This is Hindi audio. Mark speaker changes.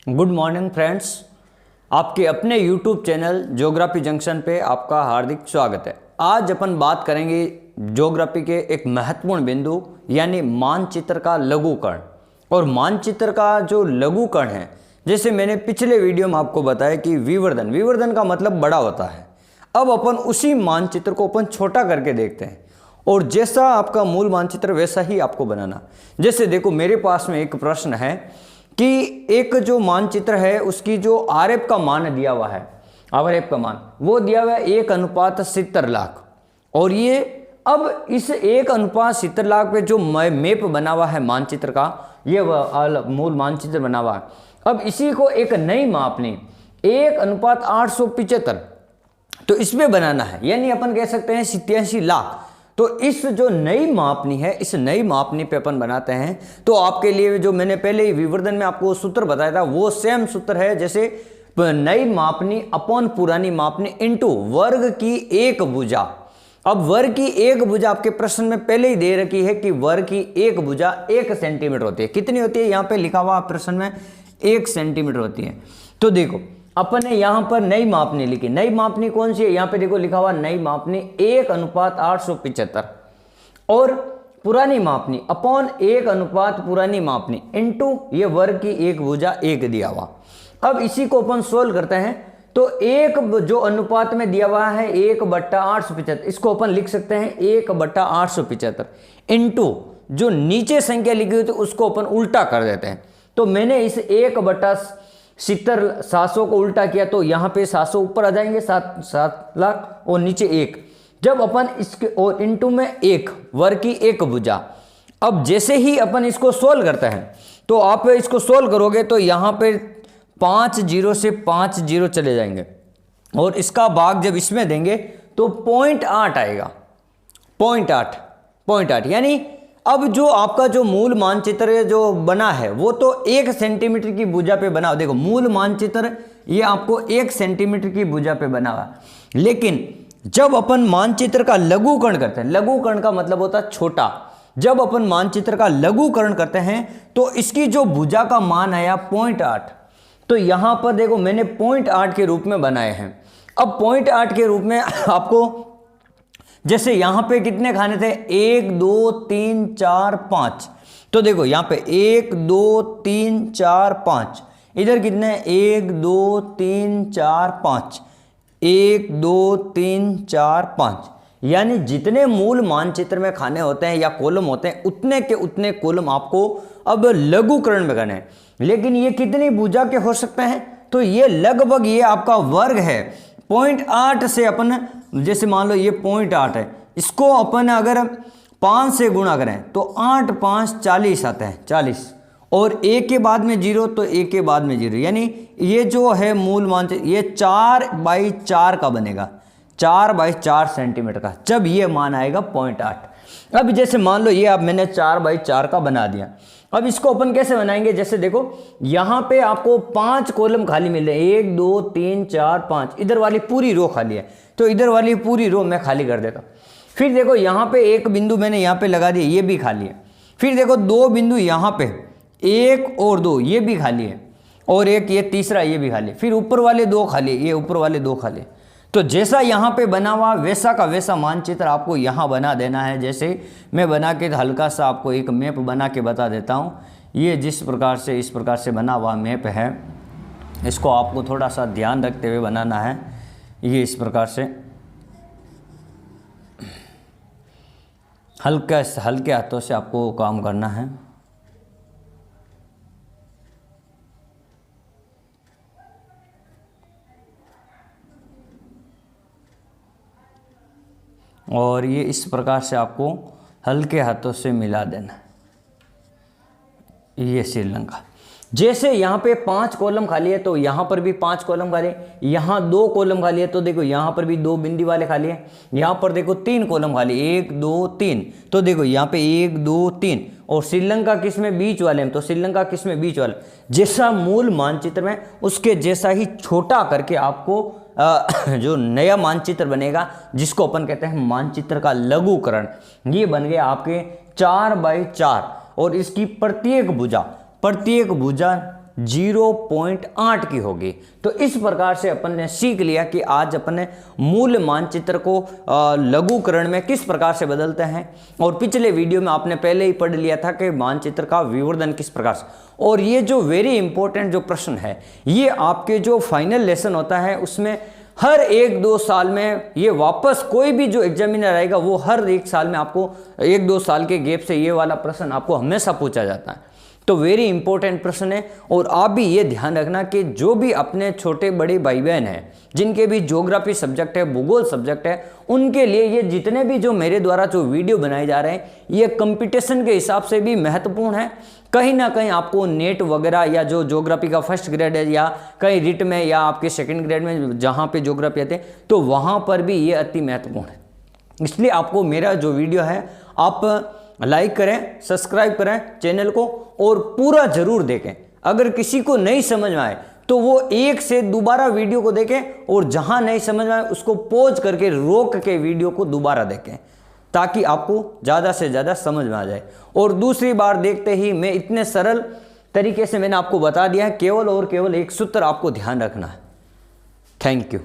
Speaker 1: गुड मॉर्निंग फ्रेंड्स, आपके अपने यूट्यूब चैनल ज्योग्राफी जंक्शन पे आपका हार्दिक स्वागत है। आज अपन बात करेंगे ज्योग्राफी के एक महत्वपूर्ण बिंदु यानी मानचित्र का लघुकरण। और मानचित्र का जो लघुकरण है, जैसे मैंने पिछले वीडियो में आपको बताया कि विवर्धन का मतलब बड़ा होता है। अब अपन उसी मानचित्र को अपन छोटा करके देखते हैं और जैसा आपका मूल मानचित्र वैसा ही आपको बनाना। जैसे देखो, मेरे पास में एक प्रश्न है कि एक जो मानचित्र है उसकी जो आरएफ का मान दिया हुआ है, आरएफ का मान वो दिया हुआ है 1:70 लाख। और ये अब इस 1:70 लाख पे जो मैप बना हुआ है मानचित्र का, ये मूल मानचित्र बना हुआ है। अब इसी को एक नई मापनी 1:875 तो इसमें बनाना है, यानी अपन कह सकते हैं 87 लाख। तो इस जो नई मापनी है, इस नई मापनी पे अपन बनाते हैं। तो आपके लिए जो मैंने पहले ही विवर्धन में आपको सूत्र बताया था वो सेम सूत्र है, जैसे नई मापनी अपॉन पुरानी मापनी इनटू वर्ग की एक भुजा। अब वर्ग की एक भुजा आपके प्रश्न में पहले ही दे रखी है कि वर्ग की एक भुजा 1 सेंटीमीटर होती है। कितनी होती है यहाँ पे लिखा हुआ प्रश्न में 1 सेंटीमीटर होती है। तो देखो, अपन ने यहाँ पर नई मापनी लिखी। नई मापनी कौन सी है? यहाँ पे देखो लिखा हुआ नई मापनी 1:875 और पुरानी मापनी अपॉन 1 पुरानी मापनी इनटू ये वर्ग की एक भुजा 1 दिया हुआ। अब इसी को अपन सोल्व करते हैं। तो एक जो अनुपात में दिया हुआ है 1/875, इसको अपन लिख सकते हैं 1/875 इनटू जो नीचे संख्या लिखी हुई थी उसको अपन उल्टा कर देते हैं। तो मैंने इस 1/700 को उल्टा किया, तो यहाँ पे 700 ऊपर आ जाएंगे, 7 लाख और नीचे 1। जब अपन इसके और इनटू में 1 वर्ग की एक भुजा। अब जैसे ही अपन इसको सोल्व करते हैं, तो आप इसको सोल्व करोगे तो यहाँ पे 5 0 से 5 0 चले जाएंगे और इसका भाग जब इसमें देंगे तो 0.8 आएगा। 0.8 यानी अब जो आपका जो मूल मानचित्र जो बना है वो तो 1 सेंटीमीटर की भुजा पे बना। देखो, मूल मानचित्र ये आपको 1 सेंटीमीटर की भुजा पे बना हुआ। लेकिन जब अपन मानचित्र का लघुकरण करते हैं, लघुकरण का मतलब होता है छोटा। जब अपन मानचित्र का लघुकरण करते हैं तो इसकी जो भुजा का मान आया 0.8। तो यहां पर देखो, मैंने 0.8 के रूप में बनाए हैं। अब 0.8 के रूप में आपको जैसे यहां पे कितने खाने थे, 1 2 3 4 5। तो देखो यहां पे 1 2 3 4 5, इधर कितने 1 2 3 4 5, 1 2 3 4 5। यानी जितने मूल मानचित्र में खाने होते हैं या कॉलम होते हैं उतने के उतने कॉलम आपको अब लघुकरण में करने हैं। लेकिन ये कितनी भुजा के हो सकते हैं? तो ये लगभग ये आपका वर्ग है 0.8 से अपन, जैसे मान लो ये 0.8 है, इसको अपन अगर 5 से गुणा करें तो 8 5 40 आता है, 40। और 1 के बाद में 0 तो 1 के बाद में 0, यानी ये जो है मूल मानचित्र ये 4/4 का बनेगा, 4/4 सेंटीमीटर का, जब ये मान आएगा 0.8। अब जैसे मान लो ये अब मैंने 4/4 का बना दिया। अब इसको अपन कैसे बनाएंगे? जैसे देखो, यहां पे आपको 5 कॉलम खाली मिल रहे हैं, 1 2 3 4 5। इधर वाली पूरी रो खाली है, तो इधर वाली पूरी रो मैं खाली कर देता हूं। फिर देखो यहाँ पे एक बिंदु मैंने यहाँ पे लगा दिया, ये भी खाली है। फिर देखो 2 बिंदु यहाँ पे, 1 और 2 ये भी खाली है, और एक ये तीसरा ये भी खाली है। फिर ऊपर वाले 2 खाली, ये ऊपर वाले 2 खाली। तो जैसा यहाँ पे बना हुआ वैसा का वैसा मानचित्र आपको यहाँ बना देना है। जैसे मैं बना के हल्का सा आपको एक मैप बना के बता देता हूँ। ये जिस प्रकार से इस प्रकार से बना हुआ मैप है, इसको आपको थोड़ा सा ध्यान रखते हुए बनाना है। ये इस प्रकार से हल्के हाथों से आपको काम करना है। और ये इस प्रकार से आपको हल्के हाथों से मिला देना है। ये श्रीलंका। जैसे यहाँ पे 5 कॉलम खाली है तो यहाँ पर भी 5 कॉलम खाली है, यहाँ 2 कॉलम खाली है तो देखो यहाँ पर भी 2 बिंदी वाले खाली है, यहाँ पर देखो 3 कॉलम खाली, 1 2 3। तो देखो यहाँ पे 1 2 3, और श्रीलंका किस में? बीच वाले में। तो श्रीलंका किस में? बीच वाले। जैसा मूल मानचित्र में उसके जैसा ही छोटा करके आपको जो नया मानचित्र बनेगा, जिसको अपन कहते हैं मानचित्र का लघुकरण, ये बन गया आपके 4/4। और इसकी प्रत्येक भुजा 0.8 की होगी। तो इस प्रकार से अपन ने सीख लिया कि आज अपन ने मूल मानचित्र को लघुकरण में किस प्रकार से बदलते हैं, और पिछले वीडियो में आपने पहले ही पढ़ लिया था कि मानचित्र का विवर्धन किस प्रकार से। और ये जो वेरी इंपॉर्टेंट जो प्रश्न है, ये आपके जो फाइनल लेसन होता है उसमें हर 1-2 साल में ये वापस कोई भी जो एग्जामिनर आएगा वो हर 1 साल में आपको 1-2 साल के गैप से ये वाला प्रश्न आपको हमेशा पूछा जाता है। तो वेरी इंपॉर्टेंट प्रश्न है। और आप भी ये ध्यान रखना कि जो भी अपने छोटे बड़े भाई बहन हैं जिनके भी ज्योग्राफी सब्जेक्ट है, भूगोल सब्जेक्ट है, उनके लिए ये जितने भी जो मेरे द्वारा जो वीडियो बनाए जा रहे हैं ये कंपटीशन के हिसाब से भी महत्वपूर्ण है। कहीं ना कहीं आपको नेट वगैरह या जो ज्योग्राफी का फर्स्ट ग्रेड है या कहीं रिट में या आपके सेकंड ग्रेड में जहाँ पे ज्योग्राफी आते हैं तो वहाँ पर भी ये अति महत्वपूर्ण है। इसलिए आपको मेरा जो वीडियो है आप लाइक करें, सब्सक्राइब करें चैनल को और पूरा जरूर देखें। अगर किसी को नहीं समझ में आए तो वो एक से दोबारा वीडियो को देखें और जहां नहीं समझ में आए उसको पॉज करके रोक के वीडियो को दोबारा देखें ताकि आपको ज़्यादा से ज़्यादा समझ में आ जाए। और दूसरी बार देखते ही मैं इतने सरल तरीके से मैंने आपको बता दिया है, केवल और केवल एक सूत्र आपको ध्यान रखना है। Thank you.